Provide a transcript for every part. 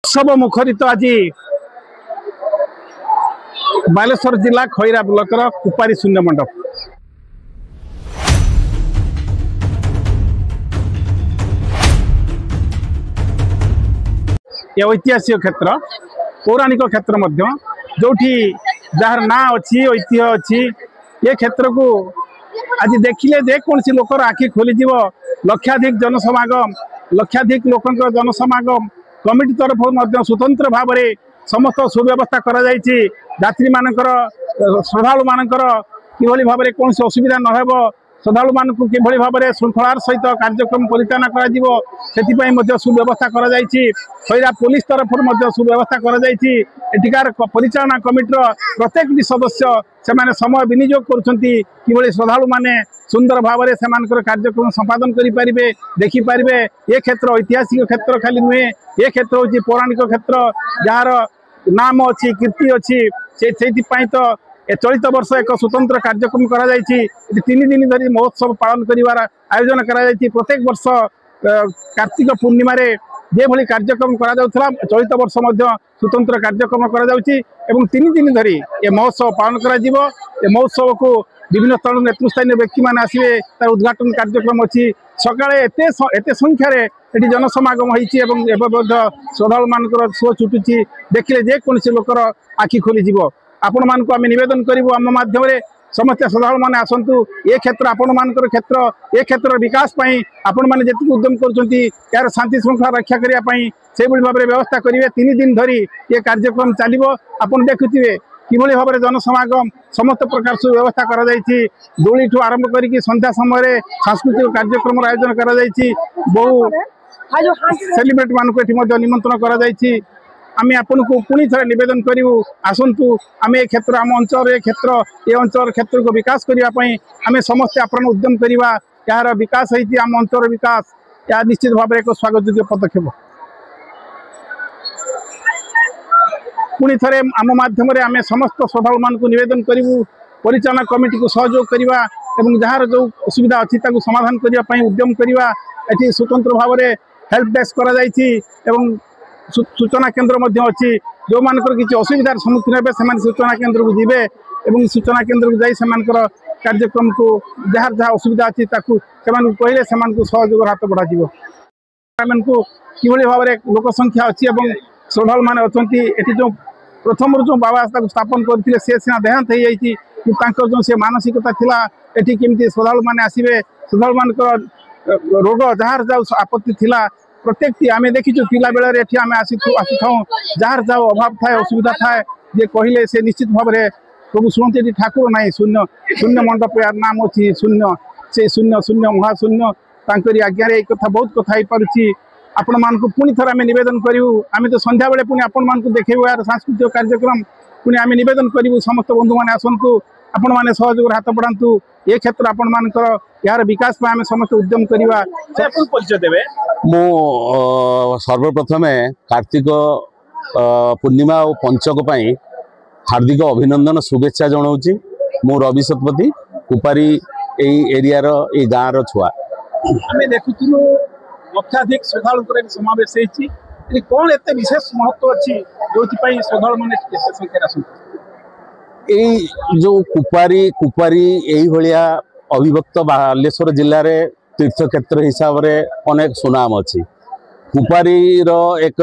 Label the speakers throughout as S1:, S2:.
S1: उत्सव मुखरित आज बालेश्वर जिला खैरा ब्लॉकर कुपारी शून्य मंडप ये ऐतिहासिक क्षेत्र पौराणिक क्षेत्र जो जार ना अच्छी ऐतिह्य अच्छी ये क्षेत्र को आज देखिले जेकोसी लोकर आखि खोलीज लक्षाधिक जनसमागम लक्षाधिक लोक जनसमागम कमिटी तरफ स्वतंत्र भाव में समस्त सुव्यवस्था यात्री मानकर श्रद्धालु मानकर किभली भाव में कौन असुविधा न श्रद्धालु मान किभली भाव में श्रृंखलार सहित कार्यक्रम परिचालना कर सुव्यवस्था खैरा पुलिस तरफ सुव्यवस्था एठिकार परिचालना कमिटर प्रत्येक सदस्य से समय विनियोग कर श्रद्धालु माने सुंदर भाव में कार्यक्रम संपादन करें देखिपारे। ये क्षेत्र ऐतिहासिक क्षेत्र खाली नुहे ये क्षेत्र हूँ पौराणिक क्षेत्र जार नाम अच्छी कीर्ति अच्छी से तो चलित वर्ष एक स्वतंत्र कार्यक्रम कर 3 दिन धरी महोत्सव पालन कर आयोजन कर प्रत्येक वर्ष कार्तिक पूर्णिमा जे भली कार्यक्रम करा चलित वर्ष स्वतंत्र कार्यक्रम कर 3 दिन धरी ये महोत्सव पालन कर महोत्सव को विभिन्न स्थल नेतृस्थानीय व्यक्ति मैंने आसवे तार उद्घाटन कार्यक्रम अच्छी सकाळे एते संख्यार ये जनसमागम होती श्रद्धालु मान शो छुटुची देखिले जेकोसी लोकर आखि खोलीज आपण मानक आम नवेदन करूँ आम माध्यम समस्त श्रद्धालु मैंने आसतु ये क्षेत्र आपण मानकर क्षेत्र ये क्षेत्र विकास आपण मैंने जी उद्यम कर शांति श्रृंखला रक्षा करने से भाव में व्यवस्था करेंगे 3 दिन धरी ये कार्यक्रम चलो आपड़ देखुए किभली भाव में जनसमागम समस्त प्रकार सुव्यवस्था दोली ठू आरंभ कर संध्या समय सांस्कृतिक कार्यक्रम आयोजन कर बहु सेलिब्रेट मानक निमंत्रण कर आम आपन को पुणी थे नवेदन करूँ आसतु आम ये क्षेत्र आम अंचल ये अंचल क्षेत्र को विकास करने आम समस्ते आपन उद्यम करवा यार विकास होती आम अंचल विकास या निश्चित भाव में एक स्वागत योग्य पदक्षेप पुणी थे आम मध्यम आम समस्त श्रद्धालु मान नवेदन करूँ परिचालना कमिटी को सहयोग करवा जार जो असुविधा अच्छी समाधान करने उद्यम करवा ये स्वतंत्र भाव में हेल्प डेस्क कर सूचना केन्द्र अच्छी जो मानकर किसी असुविधार सम्मुखीन हे से सूचना केन्द्र को जीवे और सूचना केन्द्र को जाकर कार्यक्रम को जहाँ जहाँ असुविधा अच्छी कहले से सहयोग हाथ बढ़ा को किभली भाव में लोक संख्या अच्छी श्रद्धालु मैंने अच्छा जो प्रथम जो बाबा स्थापन करते सी सीना देहांत हो जो से मानसिकता था ये केमती श्रद्धालु मैंने आसवे श्रद्धालु मान रोग जार जा आपत्ति थिला प्रत्येक आम देखीचु पिला बेले आम आसी जार जाओ अभाव थाए असुविधा थाए जे कहले से निश्चित भाव में प्रभु शुणुते ठाकुर ना शून्य शून्य मंडप यार नाम अच्छी शून्य से शून्य शून्य महाशून्य तांकरी आज्ञा एक कथा बहुत कथा हो पारुछि आपण मान को पुणी थर आम नवेदन करूँ आम तो संध्या बेले पुणी आपण मान देखो यार सांस्कृतिक कार्यक्रम पुणी आम नवेदन करूँ समस्त बंधु मैंने आसतु आपण मैंने सहयोग हाथ बढ़ातु ये क्षेत्र आपण मानकर यार विकास आम समस्त उद्यम करवा परिचय देवे।
S2: मु सर्वप्रथम कार्तिक पूर्णिमा और पंचक पई हार्दिक अभिनंदन शुभेच्छा जनाऊँगी मु रवि शतपथी कुपारी एरिया रो गाँव छुआ
S1: आम देखुलु लक्षाधिक श्रद्धालु समावेश होती कौन एत विशेष महत्व अच्छी जो श्रद्धालु मैंने संख्या
S2: जो कुपारी यही भाया अविभक्त बालेश्वर जिले में तीर्थक्षेत्र हिसाब से अनेक सुनाम अच्छी कुपारी एक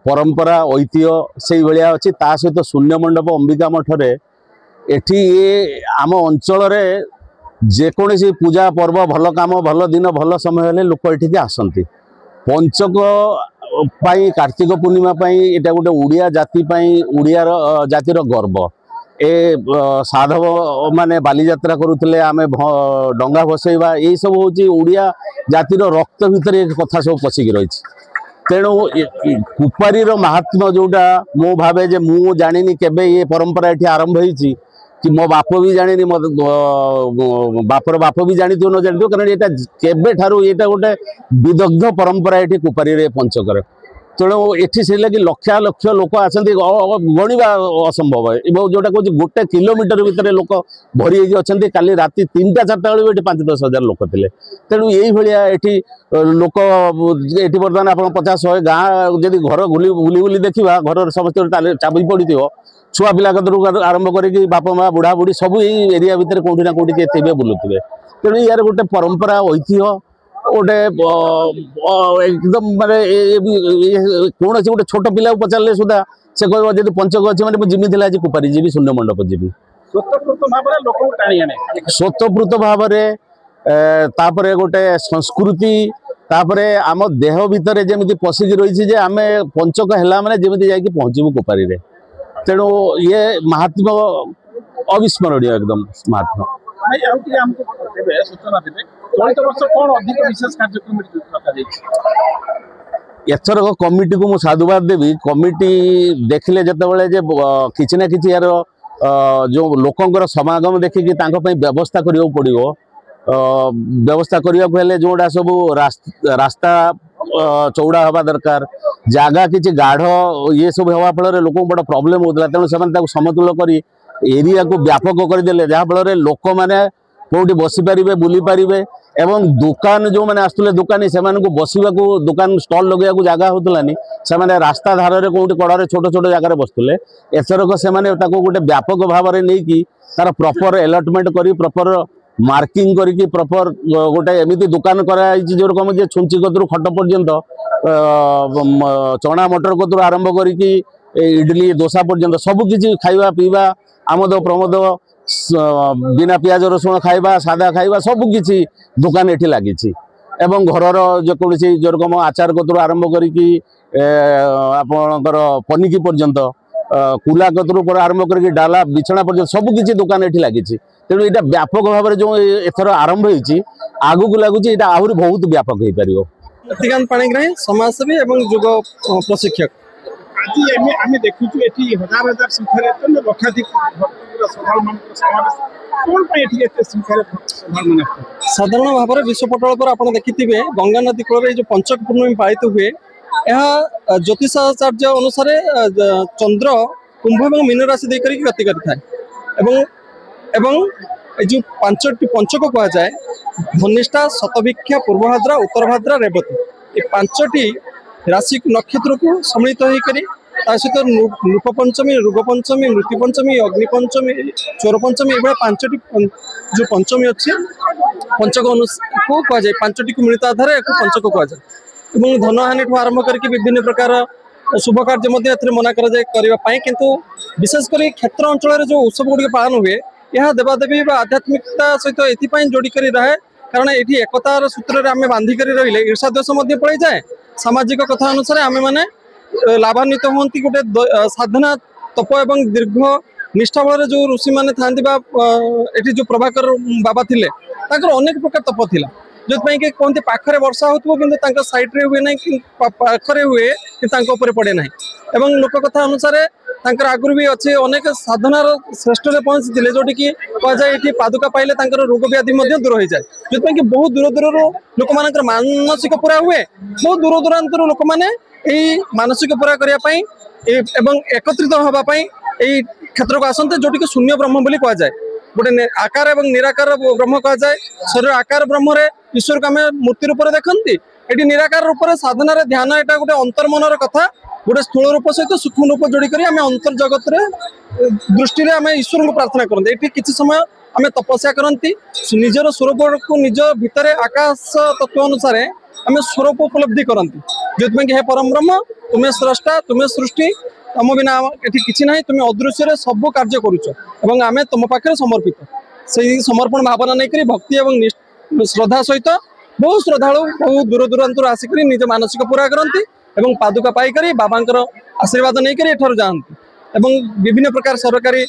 S2: परंपरा ऐतिह्य से भाया अच्छी ता सहित शून्य मंडप अंबिका मठरे एठी ये आम अंचल जेकोसी पूजा पर्व भल काम भल दिन भल समय हेले लोक एठिके आसती पंचक पाई कार्तिक पूर्णिमा पाई एटा गोटे उड़िया जाति पाई उड़िया जातिर गर्व ए साधव माने बालीजात्रा करुले आम डंगा भसैवा यही सब हूँ उड़िया जातिर रक्त भितर एक कथा सब पशिकी रही तेणु कुपारी महात्म्य जोटा मु भावे जे मु जानी केबे ये परंपरा ये आरंभ होती कि मो बाप भी जानी मो बापर बाप भी जानी न जानी कारण यहाँ केबे ठारू यहाँ गोटे विदग्ध परंपरा ये कुपारी पंचकर तेणु एठी से लगी लक्ष लक्ष लोक आसती गणवा असंभव जोटा कहूँ गोटे किलोमीटर भितर लोक भरी अच्छा काली राति 3टा 4टा बेलू 5-10 हजार लोक थे तेणु ये लोक ये बर्तमान आप 50-100 गाँ जब घर बुली बुली देखा घर समस्त चाबी पड़ी छुआ पिला आरंभ करके बापा माँ बुढ़ा बुढ़ी सब यही एरिया भितर कौटी ना कौटी थे बुलुवे तेणु यार गोटे परंपरा ऐतिह्य गोटे एकदम माने कौन गोटे छोट पिला पचारे सुधा से कह जब पंचक अच्छे मैंने जिमी आज कुपारी जी शून्य मंडप जी स्वतःपूत भाव तापर गोटे संस्कृति तापर आम देह भितर जमी पशिकी रही आम पंचक है मैंने जमी जा पहुँचू कुपारी तेणु ये महात्मा अविस्मरणीय एकदम महात्मा
S1: सूचना देवे चलित वर्ष कौन अधिक विशेष कार्यक्रम
S2: एथरक कमिटी को मुझे साधुवाद देवी कमिटी देखले जिते किसी ना कि यार जो लोकंर समागम देखिकी व्यवस्था करने पड़ो व्यवस्था करने जोड़ा सब रास्ता चौड़ा हवा दरकार जगह किसी गाढ़ ये सब हवा फल लोक बड़ा प्रोब्लेम होता तेणु से समतुल कर एरिया को व्यापक करदे जहाँफल लोक मैंने कौटी बसी पारे बुली पारे एवं दुकान जो मैंने आसुले दुकानी से बसवा दुकान स्टल लगे जगह होलानी से रास्ता धारे कौटी कड़े छोट छोट जगह बसुले एथरक से गोटे व्यापक भाव में नहीं कि तार प्रॉपर अलॉटमेंट कर प्रॉपर मार्किंग करके प्रॉपर गोटे एमती दुकान कराई जो रकम जे छुंची कतरू खट पर्यंत चना मटर कतरू आरंभ करके इडली डोसा पर्यंत सबकि खाइबा पीवा आमद प्रमोद बिना पियाज रसुण खाइबा सादा खाइबा सबकि दुकान एठी लगी एवं घरर जेकोसी जो रकम आचार कतरू आरंभ करके आपणकर पनिकी पर्यंत कुला कतरू आरंभ करके डाला बिछना पर्यंत सबकि दुकान एठी लगी तेणु यहाँ व्यापक भाव में जो एथर आरंभ होती आगू को लगुच आहरी बहुत व्यापक हो पार।
S3: रतिकांत पाणिग्राही समाजसेवी और युग प्रशिक्षक
S1: आज आम देखु हजार हजार संख्यार लक्षाधिक
S3: साधारण भाव में विश्वपटल पर आप देखिथे गंगा नदी कूल जो पंचक पूर्णमी पालित हुए यह ज्योतिषाचार्य अनुसार चंद्र कुंभ और मीन राशि देकर गति करें जो पांचटी पंचक कह जाए धनिष्ठा शतभिक्षा पूर्वभाद्रा उत्तरभाद्रा रेवती ये पांचटी राशि नक्षत्र को सम्मिलित होकर सहित नृप पंचमी रुग पंचमी मृत्यु पंचमी अग्नि पंचमी चोर पंचमी ये पांचटी जो पंचमी अच्छी पंचक को कह जाए पांचटी को मिलित आधार एक पंचक कह जाए धनहानि ठूँ आरंभ करके विभिन्न प्रकार शुभ कार्य मना करने किंतु विशेषकर क्षेत्र अंचल जो उत्सव गुड़िक पालन हुए यह देवादेवी आध्यात्मिकता सहित ये जोड़िक रहे कारण ये एकतार सूत्र आम बांधिक रही ईर्षा द्वेष पड़ जाए सामाजिक कथा अनुसार आम मैंने लाभान्वित हमें गोटे साधना तप एवं दीर्घ निष्ठा बल जो ऋषि मैंने था जो प्रभाकर बाबा थे अनेक प्रकार तप था जो कहते पाखरे वर्षा हो कि सैड्रे हुए ना कि पाखरे हुए कि पड़े ना एवं लोक कथा अनुसार आगुरी भी अच्छे अनेक साधनार श्रेष्ठ पहुंची थे जोटि कि कहुए ये पादुका पाइले रोग व्याधि दूर हो जाए जो कि बहुत दूर दूर लोक मान मानसिक पूरा हुए बहुत दूर दूरांत लोक मैंने मानसिक पूरा करने एवं एकत्रित होगापाई क्षेत्र को आसते जोटि कि शून्य ब्रह्म बोली कह जाए गोटे आकार और निराकार ब्रह्म कह जाए शरीर आकार ब्रह्म ईश्वर को आम मूर्ति रूप देखती ये निराकार रूप से साधनार ध्यान यहाँ गोटे अंतर्मनर कथा गोटे स्थूल रूप सहित सूक्ष्म रूप जोड़ी आम अंतर्जगत दृष्टि आम ईश्वर को प्रार्थना करते ये किसी समय आम तपस्या करती निजर स्वरूप को निज भितर आकाश तत्व अनुसार आम स्वरूप उपलब्धि करती जो हे परम ब्रह्म तुम्हें स्रष्टा तुम्हें सृष्टि तुम बिना ये किसी ना तुम अदृश्य सब कार्य करुच आम तुम पाखे समर्पित से समर्पण भावना नहीं भक्ति और श्रद्धा सहित बहुत श्रद्धालु बहुत दूर दूरांत आसिक निज मानसिक पूरा करती पादुका पाइकर बाबा आशीर्वाद नहीं कर जाती विभिन्न प्रकार सरकारी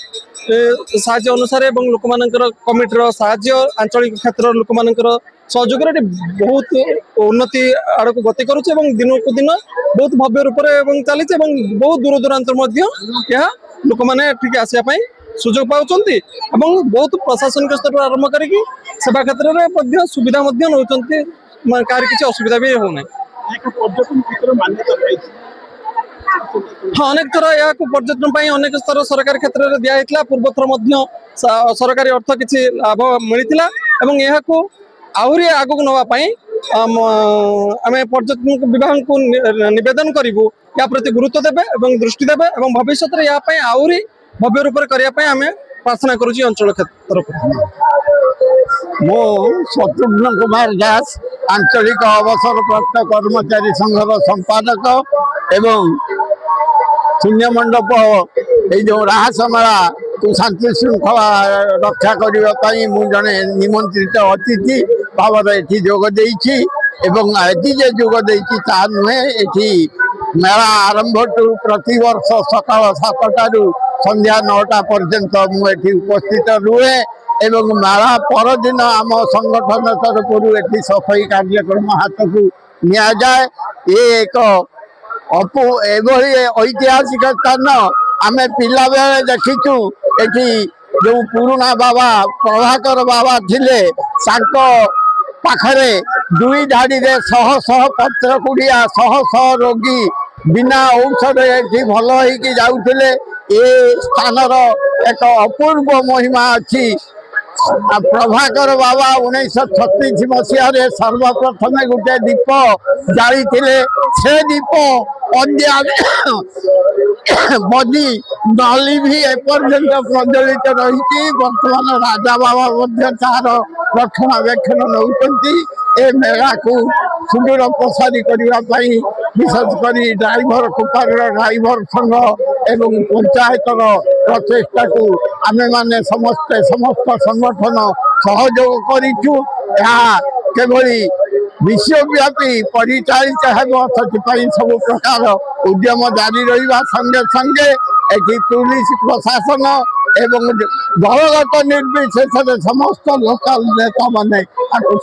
S3: साहाय्य अनुसार लोक मानकर कमिटर साहाय्य आंचलिक क्षेत्र लोक मानकर सहयोग बहुत उन्नति आड़ को गति करुचे दिन को दिन बहुत भव्य रूप से चली बहुत दूर दूरांत लोक मैंने आसवाई सुजोग पाँच बहुत प्रशासनिक स्तर आरंभ करके सेवा क्षेत्र में सुविधा नौ कहीं किसी असुविधा भी होना
S1: पर्यटन क्षेत्र मान्यता
S3: हाँ अनेक थर या पर्यटन पर अनेक स्तर सरकार क्षेत्र में दिखाई पूर्व सरकारी अर्थ किसी लाभ मिलता आहरी आगक नापी आम पर्यटन विभाग को निवेदन करूँ या प्रति गुरुत्व देवे और दृष्टि देवे और भविष्य में यहाँ आहरी भव्य रूप से करने आम प्रार्थना करुँच अंचल तरफ।
S4: मो शत्रुघ्न कुमार दास आंचलिक अवसरप्राप्त कर्मचारी संघर संपादक एवं शून्य मंडप ये जो राहसमेला को शांति श्रृंखला रक्षा करने जड़े निमंत्रित अतिथि भाव ये जोगदे जोगदे नुहे ये मेला आरंभ टू प्रति वर्ष सकाल 7 संध्या 9टा पर्यंत मुझे उपस्थित रुहे एवं मेला परदिन आम संगठन तरफ सफाई कार्यक्रम हाथ को निया जाए। ये एक ऐतिहासिक स्थान आम पिला बेले देखीचु एठी जो पुराना बाबा प्रभाकर बाबा थिले पाखरे 2 धाड़ी रे शह शह पत्र कुड़िया शह शह रोगी बिना औषध ये भल हो जाऊे। ये स्थान एक अपूर्व महिमा अच्छी। प्रभाकर बाबा 1936 मसीह सर्वप्रथम गोटे दीप जाली से दीप बदी नली भी एपर्यंत प्रज्वलित रही। बर्तमान राजा बाबा तार रक्षणाबेक्षण नौकरी ए मेला को सुदूर प्रसारी करने विशेषकर ड्राइवर कुपार ड्राइवर संघ एवं पंचायतर प्रचेषा को आम मैंने समस्त संगठन सहयोग करूँ। केवली विश्वव्यापी परिचालित है सब प्रकार उद्यम जारी रहा संगे संगे एटी पुलिस प्रशासन एवं दलगत निर्विशेष समस्त लोकल नेता माने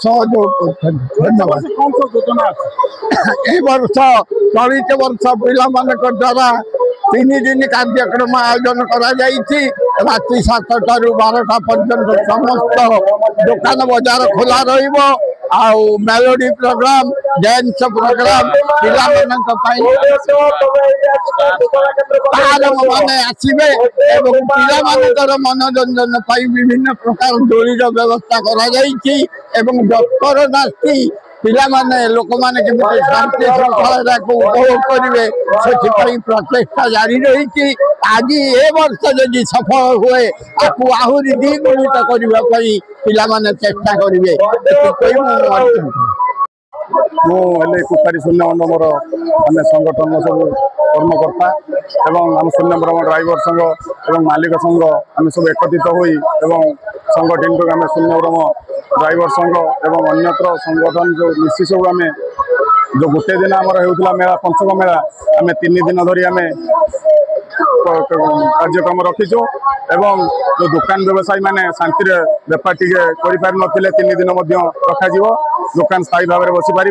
S4: सहयोग कर। धन्यवाद। वर्ष चलित वर्ष पिला द्वारा 3 दिन कार्यक्रम आयोजन करा राति 7टा ରୁ 12टा पर्यंत समस्त दुकान बाजार खोला रहिबो। आउ मेलोडी प्रोग्राम डांस प्रोग्राम पिला माने आसीबे एवं पिला मानकर मनोरंजन पाई विभिन्न प्रकार डोलीर व्यवस्था करा जाईछि एवं डॉक्टर नास्ती पिला माने लोक माने केमते शांति श्रृंखला को उपभोग करिवे से प्रचेषा जारी रही। आज ए वर्ष यदि सफल हुए आपको आहरी द्विगुणित करने पिला माने चेष्टा करिवे।
S1: मुझे कुपारी शून्य मंडपर आम संगठन सब कर्मकर्ता एवं आम शून्य मंडप ड्राइवर संघ एवं मालिक संघ आम सब एकत्रित हुई संघ टीम को आम शून्य मंडप ड्राइवर संघ एवं अन्यत्र संगठन जो मिसी सब आम जो गोटे दिन आमर होता मेला पंचक मेला आम 3 दिन धरी आम कार्यक्रम रखीचु एवं जो दुकान व्यवसायी मैंने शांति बेपार टी कर 3 दिन रखा दुकान स्थायी भाव में बसी पारे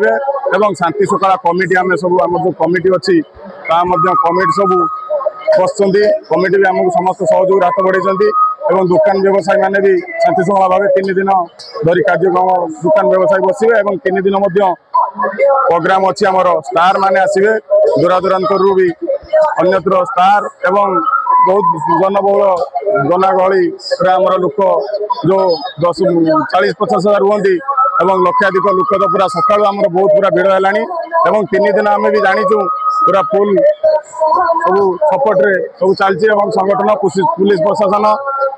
S1: एवं शांति शृंखला कमिटी आम सब आम जो कमिटी अच्छी कमिटी सब बस कमिटी भी आमको समस्त सहयोग हाथ बढ़ाई एवं दुकान व्यवसायी मैंने भी शांति शृंखला भाव 3 दिन धरी कार्यक्रम दुकान व्यवसायी बसवे और 3 दिन प्रोग्राम अच्छी आमर स्टार माने आसवे दूरादूरांतर भी अन्यत्र स्टार एवं बहुत जनबहुल जनागहली आमर लोक जो 40-50 हजार रुहति एवं लक्षाधिक लोक तो पूरा सका बहुत पूरा भिड़ है 3 दिन आम भी जाचु पूरा फुल सब सपोर्ट रे सब चलती संगठन पुलिस प्रशासन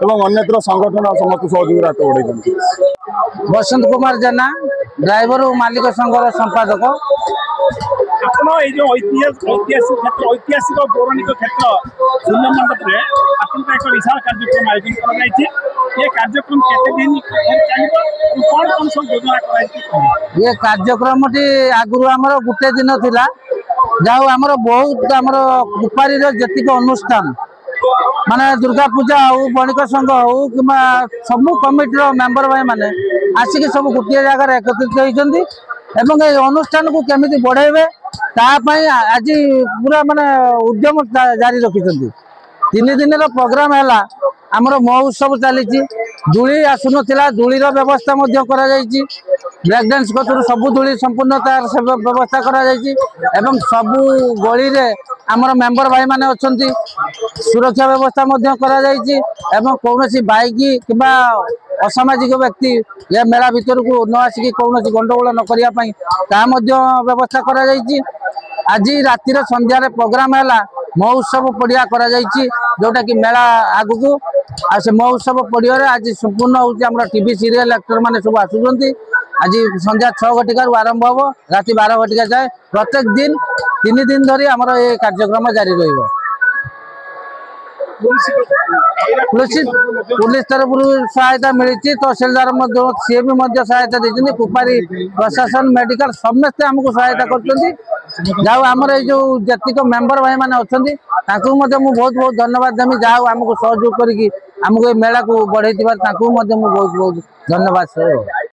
S1: एवं अन्यत्र संगठन समस्त सहयोग हाथ बढ़ाई।
S5: बसंत कुमार जेना ड्राइवर और मालिक संघर संपादक। ऐतिहासिक पौराणिक क्षेत्र शून्य मंडप में एक विशाल कार्यक्रम आयोजन कर कार्यक्रम कौन कौन सब योजना ये कार्यक्रम आगुरी आमर गोटे दिन थिला जाओ आमर बहुत आमर कुपारी जेतिक अनुष्ठान माने दुर्गा पूजा हो बणिक संघ हो कि सब कमिटी मेंबर भाई माने आसिक सब गोटे जगह एकत्रित होती एवं ये अनुष्ठान को केमिति बढ़ेबे तापाई आज पूरा माने उद्यम जारी रखिछन्ती 3 दिन प्रोग्राम हैला ଆମର ମହୋତ୍ସବ ଚାଲିଛି। ଦୋଳି ଆସୁନଥିଲା, ଦୋଳିର ବ୍ୟବସ୍ଥା ମଧ୍ୟ କରାଯାଇଛି। ବ୍ରେକ୍ ଡ୍ୟାନ୍ସ କତରୁ ସବୁ ଦୋଳି ସମ୍ପୂର୍ଣ୍ଣ ତାର ବ୍ୟବସ୍ଥା କରାଯାଇଛି ଏବଂ ସବୁ ଗଳିରେ ଆମର ମେମ୍ବର ଭାଇମାନେ ଅଛନ୍ତି, ସୁରକ୍ଷା ବ୍ୟବସ୍ଥା ମଧ୍ୟ କରାଯାଇଛି ଏବଂ କୌଣସି ବାଇକ୍ କିମ୍ବା ଅସାମାଜିକ ବ୍ୟକ୍ତି ଏ ମେଳା ଭିତରକୁ ନ ଆସିକି କୌଣସି ଗଣ୍ଡଗୋଳ ନ କରିବା ପାଇଁ ତାହା ମଧ୍ୟ ବ୍ୟବସ୍ଥା କରାଯାଇଛି। ଆଜି ରାତିର ସନ୍ଧ୍ୟାରେ ପ୍ରୋଗ୍ରାମ ହେଲା ମହୋତ୍ସବ ପଡ଼ିଆ କରାଯାଇଛି, ଯୋଉଟା କି ମେଳା ଆଗକୁ। ଆଉ ସେ ମହୋତ୍ସବ ପଡ଼ିଆରେ ଆଜି ସମ୍ପୂର୍ଣ୍ଣ ହେଉଛି ଆମର ଟିଭି ସିରିଏଲ ଆକ୍ଟର ମାନେ ସବୁ ଆସୁଛନ୍ତି। ଆଜି ସନ୍ଧ୍ୟା 6 ଘଟିକାରୁ ଆରମ୍ଭ ହବ, ରାତି 12 ଘଟିକା ଯାଏ। ପ୍ରତ୍ୟେକ ଦିନ 3 ଦିନ ଧରି ଆମର ଏ କାର୍ଯ୍ୟକ୍ରମ ଜାରି ରହିବ। पुलिस तरफ सहायता मिली, तहसिलदार सी भी सहायता देती, कुपारी प्रशासन मेडिकल समस्ते आमको सहायता करमर जो जतिक मेम्बर भाई मैंने अच्छा बहुत बहुत धन्यवाद देवी। जहाँ आमको सहयोग करके मेला को बढ़े बहुत बहुत धन्यवाद।